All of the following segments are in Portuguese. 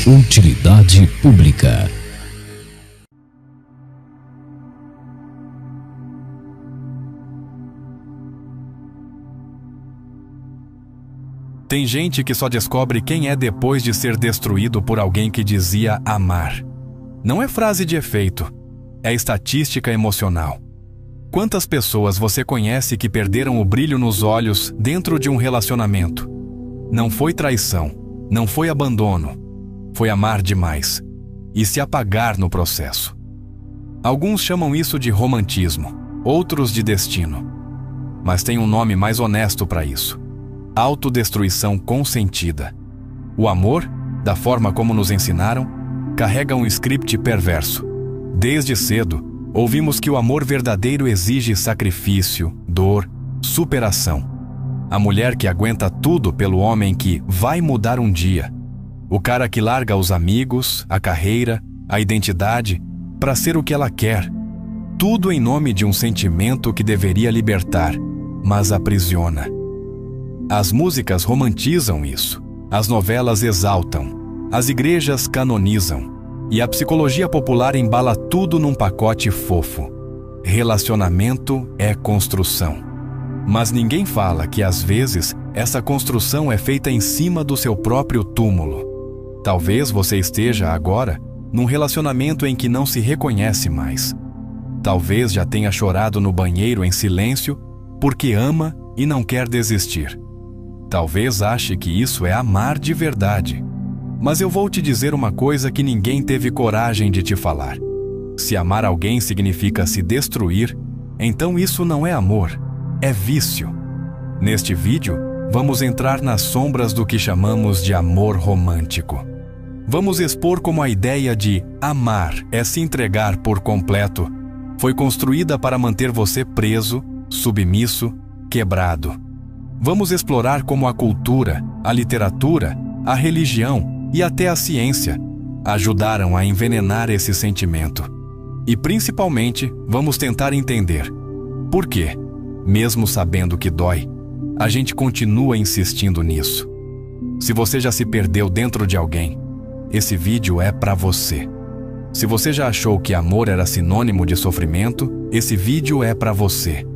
Utilidade pública. Tem gente que só descobre quem é depois de ser destruído por alguém que dizia amar. Não é frase de efeito, é estatística emocional. Quantas pessoas você conhece que perderam o brilho nos olhos dentro de um relacionamento? Não foi traição, não foi abandono, foi amar demais e se apagar no processo. Alguns chamam isso de romantismo, outros de destino. Mas tem um nome mais honesto para isso: autodestruição consentida. O amor, da forma como nos ensinaram, carrega um script perverso. Desde cedo, ouvimos que o amor verdadeiro exige sacrifício, dor, superação. A mulher que aguenta tudo pelo homem que vai mudar um dia. O cara que larga os amigos, a carreira, a identidade, para ser o que ela quer. Tudo em nome de um sentimento que deveria libertar, mas aprisiona. As músicas romantizam isso, as novelas exaltam, as igrejas canonizam, e a psicologia popular embala tudo num pacote fofo. Relacionamento é construção. Mas ninguém fala que, às vezes, essa construção é feita em cima do seu próprio túmulo. Talvez você esteja, agora, num relacionamento em que não se reconhece mais. Talvez já tenha chorado no banheiro em silêncio porque ama e não quer desistir. Talvez ache que isso é amar de verdade. Mas eu vou te dizer uma coisa que ninguém teve coragem de te falar. Se amar alguém significa se destruir, então isso não é amor, é vício. Neste vídeo, vamos entrar nas sombras do que chamamos de amor romântico. Vamos expor como a ideia de amar é se entregar por completo foi construída para manter você preso, submisso, quebrado. Vamos explorar como a cultura, a literatura, a religião e até a ciência ajudaram a envenenar esse sentimento. E principalmente, vamos tentar entender por que, mesmo sabendo que dói, a gente continua insistindo nisso. Se você já se perdeu dentro de alguém, esse vídeo é para você. Se você já achou que amor era sinônimo de sofrimento, esse vídeo é para você.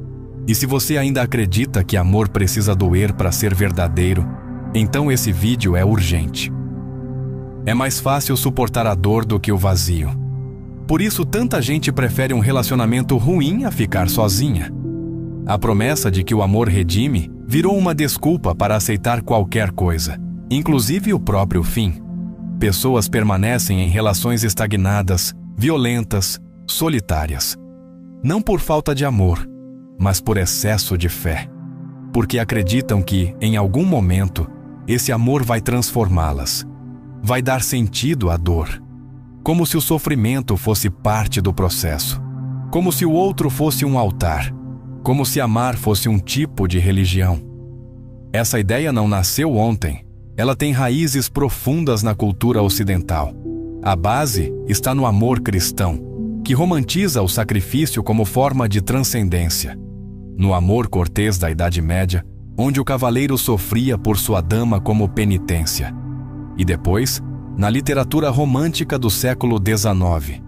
E se você ainda acredita que amor precisa doer para ser verdadeiro, então esse vídeo é urgente. É mais fácil suportar a dor do que o vazio. Por isso, tanta gente prefere um relacionamento ruim a ficar sozinha. A promessa de que o amor redime virou uma desculpa para aceitar qualquer coisa, inclusive o próprio fim. Pessoas permanecem em relações estagnadas, violentas, solitárias. Não por falta de amor, mas por excesso de fé. Porque acreditam que, em algum momento, esse amor vai transformá-las. Vai dar sentido à dor. Como se o sofrimento fosse parte do processo. Como se o outro fosse um altar. Como se amar fosse um tipo de religião. Essa ideia não nasceu ontem. Ela tem raízes profundas na cultura ocidental. A base está no amor cristão, que romantiza o sacrifício como forma de transcendência. No amor cortês da Idade Média, onde o cavaleiro sofria por sua dama como penitência. E depois, na literatura romântica do século XIX,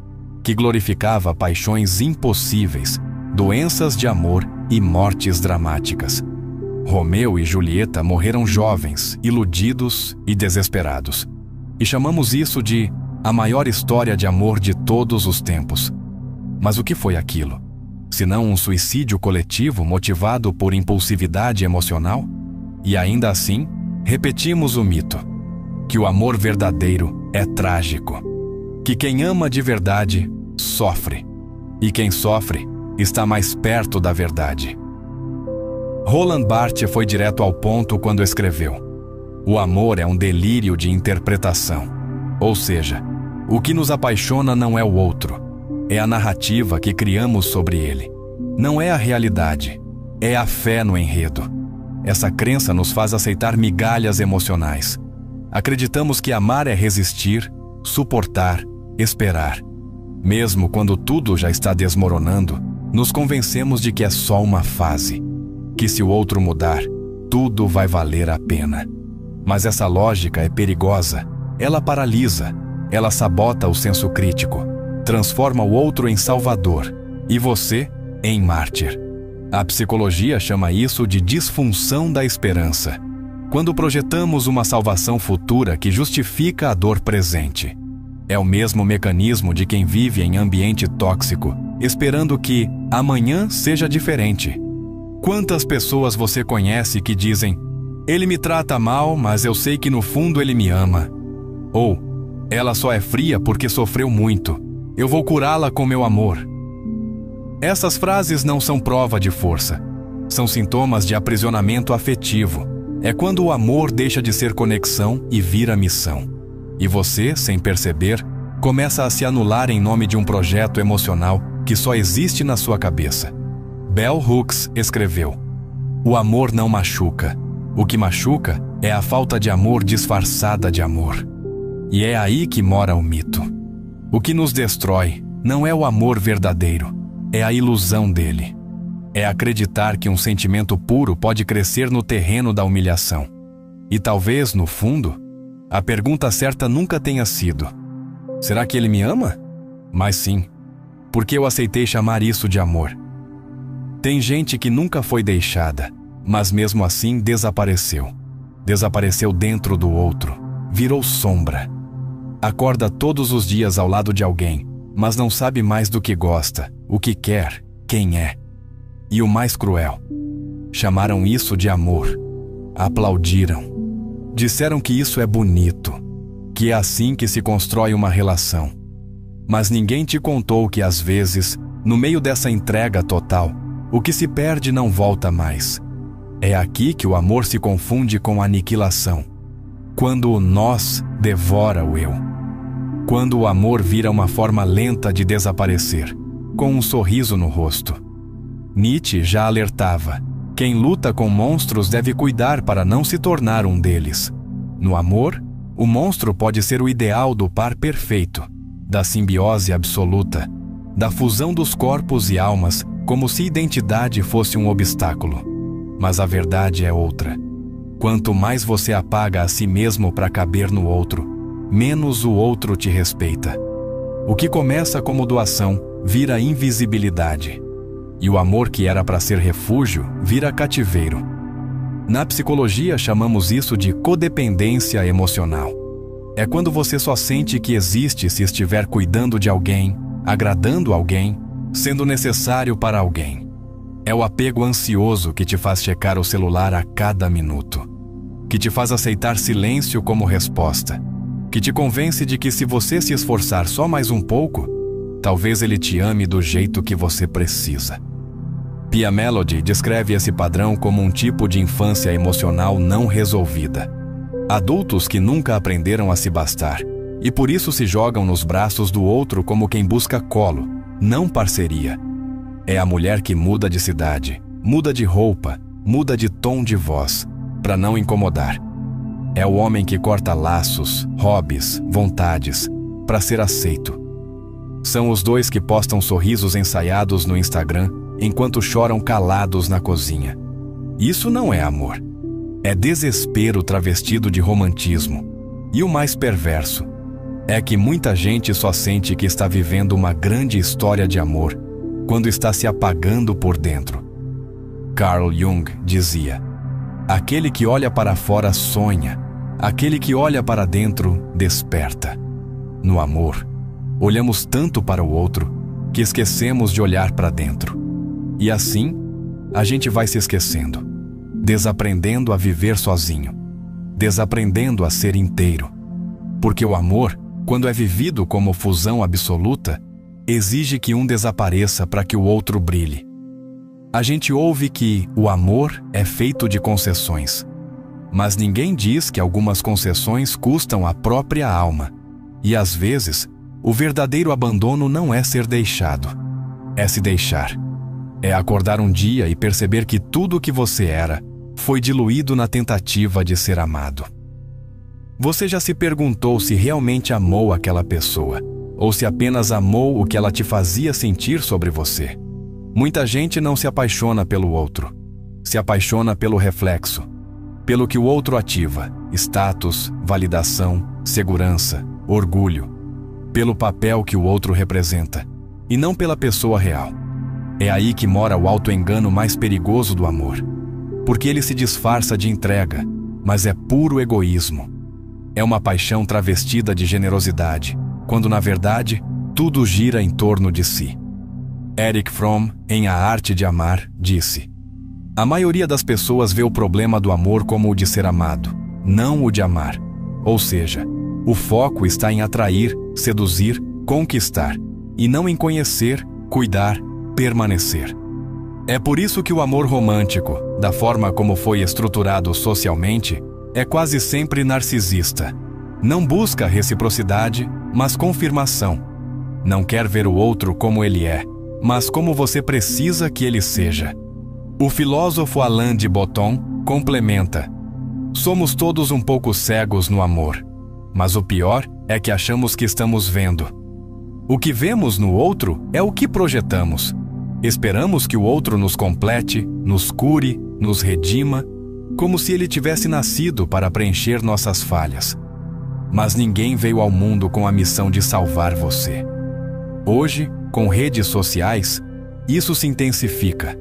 que glorificava paixões impossíveis, doenças de amor e mortes dramáticas. Romeu e Julieta morreram jovens, iludidos e desesperados. E chamamos isso de a maior história de amor de todos os tempos. Mas o que foi aquilo? Senão um suicídio coletivo motivado por impulsividade emocional? E ainda assim, repetimos o mito: que o amor verdadeiro é trágico. Que quem ama de verdade sofre. E quem sofre está mais perto da verdade. Roland Barthes foi direto ao ponto quando escreveu: o amor é um delírio de interpretação. Ou seja, o que nos apaixona não é o outro, é a narrativa que criamos sobre ele. Não é a realidade, é a fé no enredo. Essa crença nos faz aceitar migalhas emocionais. Acreditamos que amar é resistir, suportar, esperar. Mesmo quando tudo já está desmoronando, nos convencemos de que é só uma fase. Que se o outro mudar, tudo vai valer a pena. Mas essa lógica é perigosa, ela paralisa, ela sabota o senso crítico, transforma o outro em salvador e você em mártir. A psicologia chama isso de disfunção da esperança, quando projetamos uma salvação futura que justifica a dor presente. É o mesmo mecanismo de quem vive em ambiente tóxico, esperando que amanhã seja diferente. Quantas pessoas você conhece que dizem: "Ele me trata mal, mas eu sei que no fundo ele me ama"? Ou "Ela só é fria porque sofreu muito. Eu vou curá-la com meu amor"? Essas frases não são prova de força. São sintomas de aprisionamento afetivo. É quando o amor deixa de ser conexão e vira missão. E você, sem perceber, começa a se anular em nome de um projeto emocional que só existe na sua cabeça. Bell Hooks escreveu: "O amor não machuca. O que machuca é a falta de amor disfarçada de amor." E é aí que mora o mito. O que nos destrói não é o amor verdadeiro, é a ilusão dele. É acreditar que um sentimento puro pode crescer no terreno da humilhação. E talvez, no fundo, a pergunta certa nunca tenha sido: será que ele me ama? Mas sim, porque eu aceitei chamar isso de amor. Tem gente que nunca foi deixada, mas mesmo assim desapareceu. Desapareceu dentro do outro, virou sombra. Acorda todos os dias ao lado de alguém, mas não sabe mais do que gosta, o que quer, quem é. E o mais cruel, chamaram isso de amor. Aplaudiram. Disseram que isso é bonito, que é assim que se constrói uma relação. Mas ninguém te contou que às vezes, no meio dessa entrega total, o que se perde não volta mais. É aqui que o amor se confunde com a aniquilação. Quando o nós devora o eu. Quando o amor vira uma forma lenta de desaparecer, com um sorriso no rosto. Nietzsche já alertava: quem luta com monstros deve cuidar para não se tornar um deles. No amor, o monstro pode ser o ideal do par perfeito, da simbiose absoluta, da fusão dos corpos e almas, como se identidade fosse um obstáculo. Mas a verdade é outra. Quanto mais você apaga a si mesmo para caber no outro, menos o outro te respeita. O que começa como doação vira invisibilidade. E o amor que era para ser refúgio vira cativeiro. Na psicologia chamamos isso de codependência emocional. É quando você só sente que existe se estiver cuidando de alguém, agradando alguém, sendo necessário para alguém. É o apego ansioso que te faz checar o celular a cada minuto, que te faz aceitar silêncio como resposta, que te convence de que se você se esforçar só mais um pouco, talvez ele te ame do jeito que você precisa. Pia Mellody descreve esse padrão como um tipo de infância emocional não resolvida. Adultos que nunca aprenderam a se bastar e por isso se jogam nos braços do outro como quem busca colo, não parceria. É a mulher que muda de cidade, muda de roupa, muda de tom de voz, para não incomodar. É o homem que corta laços, hobbies, vontades, para ser aceito. São os dois que postam sorrisos ensaiados no Instagram enquanto choram calados na cozinha. Isso não é amor. É desespero travestido de romantismo. E o mais perverso é que muita gente só sente que está vivendo uma grande história de amor quando está se apagando por dentro. Carl Jung dizia: aquele que olha para fora sonha, aquele que olha para dentro desperta. No amor, olhamos tanto para o outro que esquecemos de olhar para dentro. E assim, a gente vai se esquecendo, desaprendendo a viver sozinho, desaprendendo a ser inteiro. Porque o amor, quando é vivido como fusão absoluta, exige que um desapareça para que o outro brilhe. A gente ouve que o amor é feito de concessões, mas ninguém diz que algumas concessões custam a própria alma. E às vezes, o verdadeiro abandono não é ser deixado, é se deixar. É acordar um dia e perceber que tudo o que você era foi diluído na tentativa de ser amado. Você já se perguntou se realmente amou aquela pessoa, ou se apenas amou o que ela te fazia sentir sobre você? Muita gente não se apaixona pelo outro, se apaixona pelo reflexo, pelo que o outro ativa. status, validação, segurança, orgulho, pelo papel que o outro representa, e não pela pessoa real. É aí que mora o auto-engano mais perigoso do amor, porque ele se disfarça de entrega, mas é puro egoísmo. É uma paixão travestida de generosidade, quando na verdade tudo gira em torno de si. Erich Fromm, em A Arte de Amar, disse: a maioria das pessoas vê o problema do amor como o de ser amado, não o de amar. Ou seja, o foco está em atrair, seduzir, conquistar, e não em conhecer, cuidar, permanecer. É por isso que o amor romântico, da forma como foi estruturado socialmente, é quase sempre narcisista. Não busca reciprocidade, mas confirmação. Não quer ver o outro como ele é, mas como você precisa que ele seja. O filósofo Alain de Botton complementa: somos todos um pouco cegos no amor, mas o pior é que achamos que estamos vendo. O que vemos no outro é o que projetamos. Esperamos que o outro nos complete, nos cure, nos redima, como se ele tivesse nascido para preencher nossas falhas. Mas ninguém veio ao mundo com a missão de salvar você. Hoje, com redes sociais, isso se intensifica.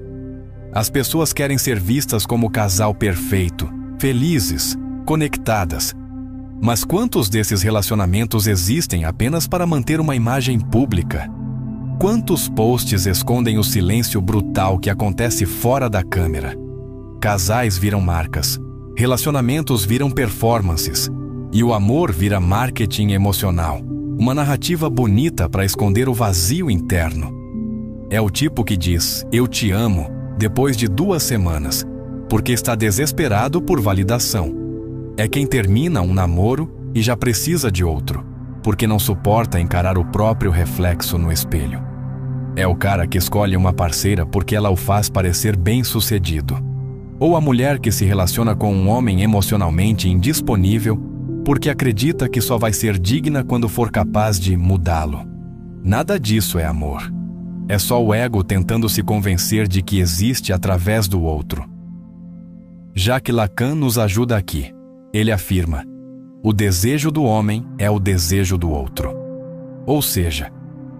As pessoas querem ser vistas como casal perfeito, felizes, conectadas. Mas quantos desses relacionamentos existem apenas para manter uma imagem pública? Quantos posts escondem o silêncio brutal que acontece fora da câmera? Casais viram marcas, relacionamentos viram performances, e o amor vira marketing emocional, uma narrativa bonita para esconder o vazio interno. É o tipo que diz "eu te amo" depois de 2 semanas, porque está desesperado por validação. É quem termina um namoro e já precisa de outro, porque não suporta encarar o próprio reflexo no espelho. É o cara que escolhe uma parceira porque ela o faz parecer bem-sucedido. Ou a mulher que se relaciona com um homem emocionalmente indisponível porque acredita que só vai ser digna quando for capaz de mudá-lo. Nada disso é amor. É só o ego tentando se convencer de que existe através do outro. Jacques Lacan nos ajuda aqui. Ele afirma: o desejo do homem é o desejo do outro. Ou seja,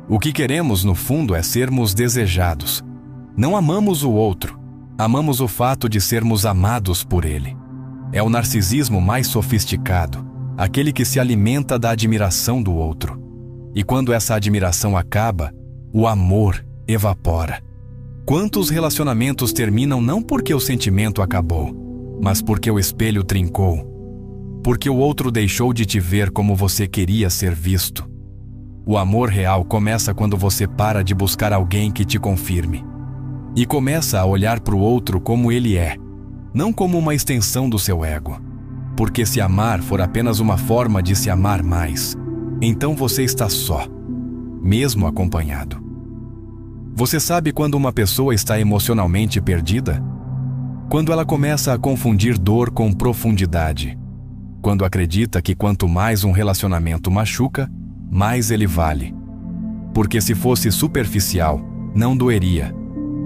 o que queremos no fundo é sermos desejados. Não amamos o outro, amamos o fato de sermos amados por ele. É o narcisismo mais sofisticado, aquele que se alimenta da admiração do outro. E quando essa admiração acaba, o amor evapora. Quantos relacionamentos terminam não porque o sentimento acabou, mas porque o espelho trincou? Porque o outro deixou de te ver como você queria ser visto. O amor real começa quando você para de buscar alguém que te confirme e começa a olhar para o outro como ele é, não como uma extensão do seu ego. Porque se amar for apenas uma forma de se amar mais, então você está só, mesmo acompanhado. Você sabe quando uma pessoa está emocionalmente perdida? Quando ela começa a confundir dor com profundidade. Quando acredita que quanto mais um relacionamento machuca, mais ele vale. Porque se fosse superficial, não doeria.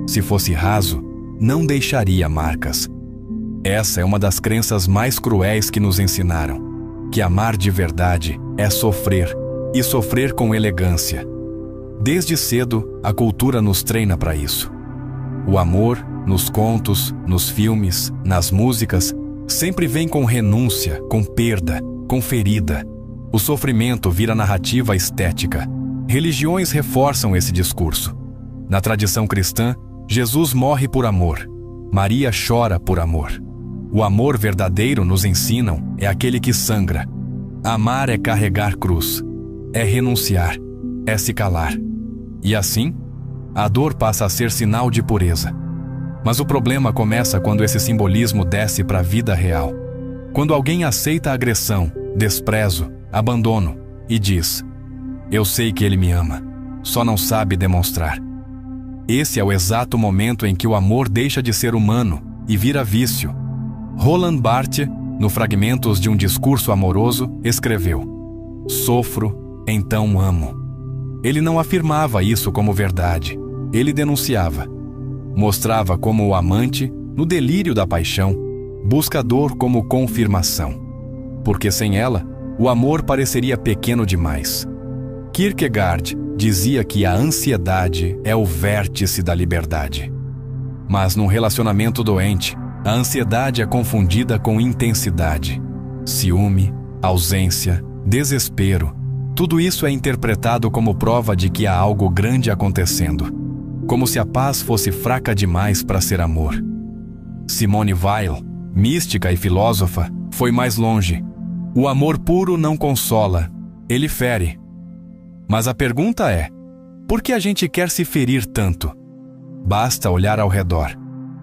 Se fosse raso, não deixaria marcas. Essa é uma das crenças mais cruéis que nos ensinaram, que amar de verdade é sofrer, e sofrer com elegância. Desde cedo, a cultura nos treina para isso. O amor, nos contos, nos filmes, nas músicas, sempre vem com renúncia, com perda, com ferida. O sofrimento vira narrativa estética. Religiões reforçam esse discurso. Na tradição cristã, Jesus morre por amor. Maria chora por amor. O amor verdadeiro, nos ensinam, é aquele que sangra. Amar é carregar cruz, é renunciar, é se calar. E assim, a dor passa a ser sinal de pureza. Mas o problema começa quando esse simbolismo desce para a vida real. Quando alguém aceita agressão, desprezo, abandono e diz: eu sei que ele me ama, só não sabe demonstrar. Esse é o exato momento em que o amor deixa de ser humano e vira vício. Roland Barthes, no Fragmentos de um Discurso Amoroso, escreveu: sofro, então amo. Ele não afirmava isso como verdade, ele denunciava. Mostrava como o amante, no delírio da paixão, busca a dor como confirmação. porque sem ela, o amor pareceria pequeno demais. Kierkegaard dizia que a ansiedade é o vértice da liberdade. Mas num relacionamento doente, a ansiedade é confundida com intensidade. Ciúme, ausência, desespero, tudo isso é interpretado como prova de que há algo grande acontecendo, como se a paz fosse fraca demais para ser amor. Simone Weil, mística e filósofa, foi mais longe. O amor puro não consola, ele fere. Mas a pergunta é, por que a gente quer se ferir tanto? Basta olhar ao redor.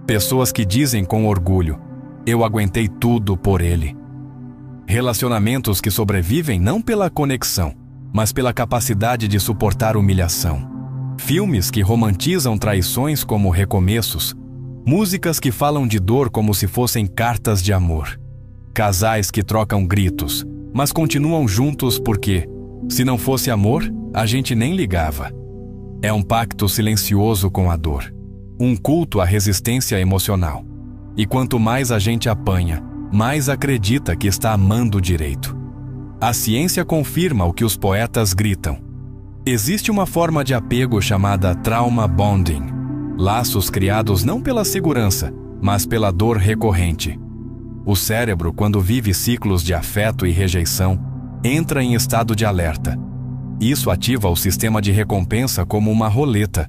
Pessoas que dizem com orgulho, eu aguentei tudo por ele. Relacionamentos que sobrevivem não pela conexão, mas pela capacidade de suportar humilhação. Filmes que romantizam traições como recomeços. Músicas que falam de dor como se fossem cartas de amor. Casais que trocam gritos, mas continuam juntos porque, se não fosse amor, a gente nem ligava. É um pacto silencioso com a dor. Um culto à resistência emocional. E quanto mais a gente apanha, mais acredita que está amando direito. A ciência confirma o que os poetas gritam. Existe uma forma de apego chamada trauma bonding. Laços criados não pela segurança, mas pela dor recorrente. O cérebro, quando vive ciclos de afeto e rejeição, entra em estado de alerta. Isso ativa o sistema de recompensa como uma roleta.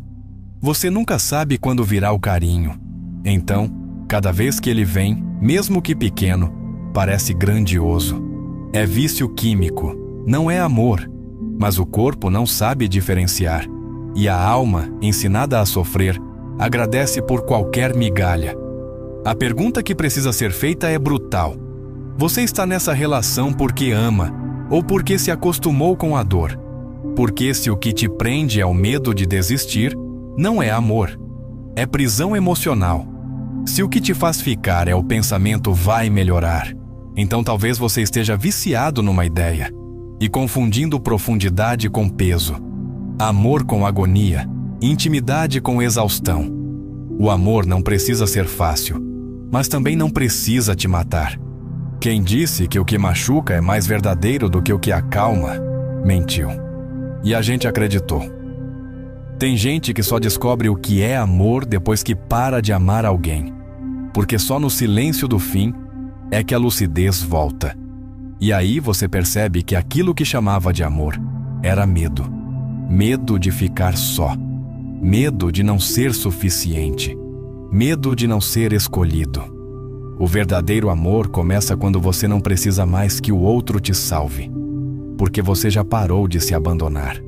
Você nunca sabe quando virá o carinho. Então, cada vez que ele vem, mesmo que pequeno, parece grandioso. É vício químico, não é amor, mas o corpo não sabe diferenciar. E a alma, ensinada a sofrer, agradece por qualquer migalha. A pergunta que precisa ser feita é brutal. Você está nessa relação porque ama, ou porque se acostumou com a dor? Porque se o que te prende é o medo de desistir, não é amor, é prisão emocional. Se o que te faz ficar é o pensamento vai melhorar, então talvez você esteja viciado numa ideia e confundindo profundidade com peso, amor com agonia, intimidade com exaustão. O amor não precisa ser fácil, mas também não precisa te matar. Quem disse que o que machuca é mais verdadeiro do que o que acalma, mentiu. E a gente acreditou. Tem gente que só descobre o que é amor depois que para de amar alguém, porque só no silêncio do fim é que a lucidez volta. E aí você percebe que aquilo que chamava de amor era medo. Medo de ficar só. Medo de não ser suficiente. Medo de não ser escolhido. O verdadeiro amor começa quando você não precisa mais que o outro te salve, porque você já parou de se abandonar.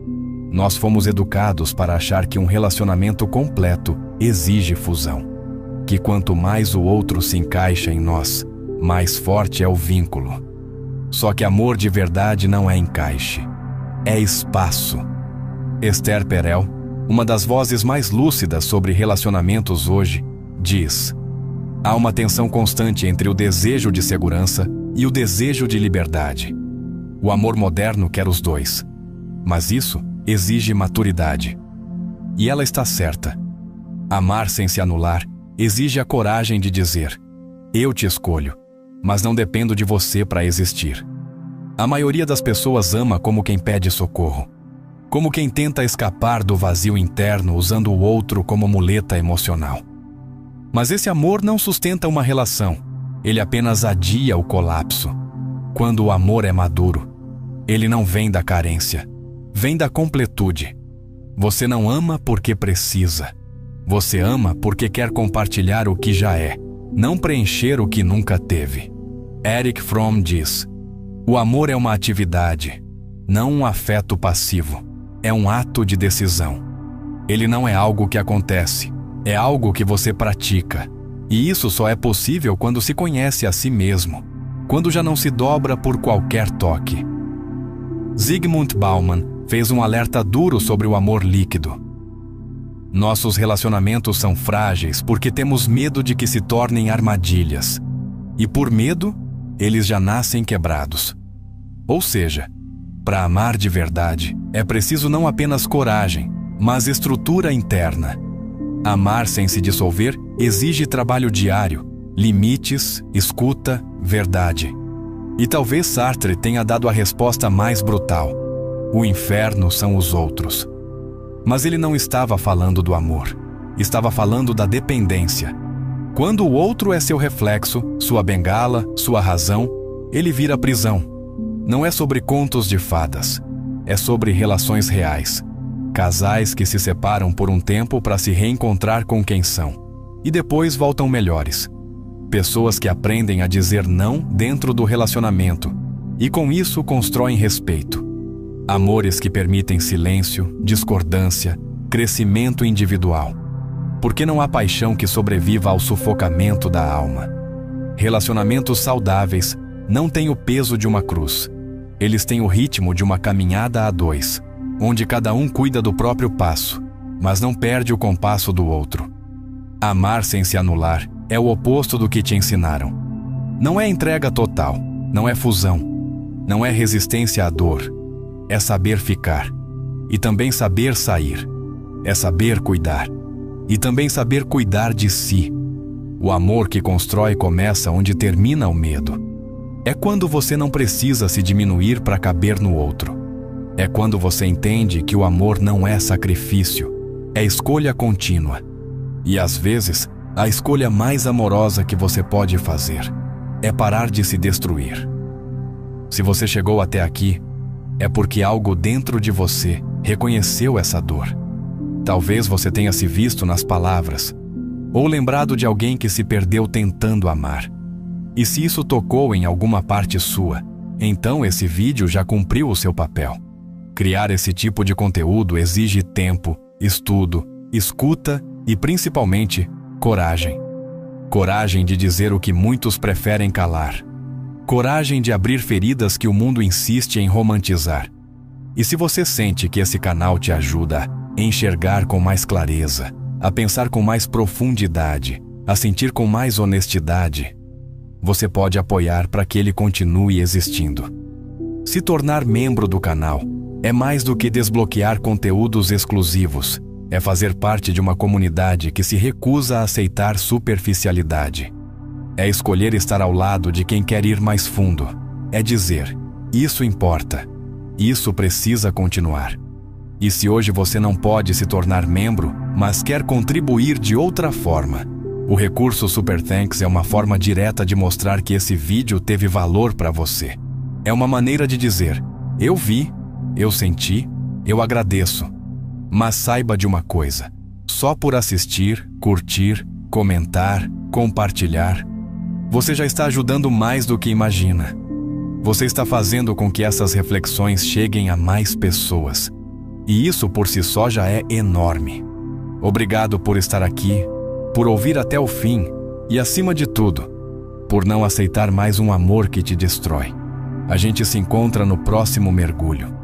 Nós fomos educados para achar que um relacionamento completo exige fusão, que quanto mais o outro se encaixa em nós, mais forte é o vínculo. Só que amor de verdade não é encaixe, é espaço. Esther Perel, uma das vozes mais lúcidas sobre relacionamentos hoje, diz: há uma tensão constante entre o desejo de segurança e o desejo de liberdade. O amor moderno quer os dois, mas isso exige maturidade. E ela está certa. Amar sem se anular exige a coragem de dizer: eu te escolho, mas não dependo de você para existir. A maioria das pessoas ama como quem pede socorro, como quem tenta escapar do vazio interno usando o outro como muleta emocional. Mas esse amor não sustenta uma relação, ele apenas adia o colapso. Quando o amor é maduro, ele não vem da carência, vem da completude. Você não ama porque precisa. Você ama porque quer compartilhar o que já é, não preencher o que nunca teve. Erich Fromm diz: o amor é uma atividade, não um afeto passivo. É um ato de decisão. Ele não é algo que acontece, é algo que você pratica. E isso só é possível quando se conhece a si mesmo, quando já não se dobra por qualquer toque. Zygmunt Bauman fez um alerta duro sobre o amor líquido. Nossos relacionamentos são frágeis porque temos medo de que se tornem armadilhas. E por medo, eles já nascem quebrados. Ou seja, para amar de verdade, é preciso não apenas coragem, mas estrutura interna. Amar sem se dissolver exige trabalho diário, limites, escuta, verdade. E talvez Sartre tenha dado a resposta mais brutal: o inferno são os outros. Mas ele não estava falando do amor, estava falando da dependência. Quando o outro é seu reflexo, sua bengala, sua razão, ele vira prisão. Não é sobre contos de fadas, é sobre relações reais. Casais que se separam por um tempo para se reencontrar com quem são, e depois voltam melhores. Pessoas que aprendem a dizer não dentro do relacionamento, e com isso constroem respeito. Amores que permitem silêncio, discordância, crescimento individual. Porque não há paixão que sobreviva ao sufocamento da alma. Relacionamentos saudáveis não têm o peso de uma cruz. Eles têm o ritmo de uma caminhada a dois, onde cada um cuida do próprio passo, mas não perde o compasso do outro. Amar sem se anular é o oposto do que te ensinaram. Não é entrega total, não é fusão, não é resistência à dor. É saber ficar, e também saber sair. É saber cuidar, e também saber cuidar de si. O amor que constrói começa onde termina o medo. É quando você não precisa se diminuir para caber no outro. É quando você entende que o amor não é sacrifício, é escolha contínua. E às vezes, a escolha mais amorosa que você pode fazer é parar de se destruir. Se você chegou até aqui, é porque algo dentro de você reconheceu essa dor. Talvez você tenha se visto nas palavras, ou lembrado de alguém que se perdeu tentando amar. E se isso tocou em alguma parte sua, então esse vídeo já cumpriu o seu papel. Criar esse tipo de conteúdo exige tempo, estudo, escuta e, principalmente, coragem. Coragem de dizer o que muitos preferem calar. Coragem de abrir feridas que o mundo insiste em romantizar. E se você sente que esse canal te ajuda a enxergar com mais clareza, a pensar com mais profundidade, a sentir com mais honestidade, você pode apoiar para que ele continue existindo. Se tornar membro do canal é mais do que desbloquear conteúdos exclusivos, é fazer parte de uma comunidade que se recusa a aceitar superficialidade. É escolher estar ao lado de quem quer ir mais fundo. É dizer, isso importa, isso precisa continuar. E se hoje você não pode se tornar membro, mas quer contribuir de outra forma, o recurso Super Thanks é uma forma direta de mostrar que esse vídeo teve valor para você. É uma maneira de dizer, eu vi, eu senti, eu agradeço. Mas saiba de uma coisa, só por assistir, curtir, comentar, compartilhar, você já está ajudando mais do que imagina. Você está fazendo com que essas reflexões cheguem a mais pessoas. E isso por si só já é enorme. Obrigado por estar aqui, por ouvir até o fim e, acima de tudo, por não aceitar mais um amor que te destrói. A gente se encontra no próximo mergulho.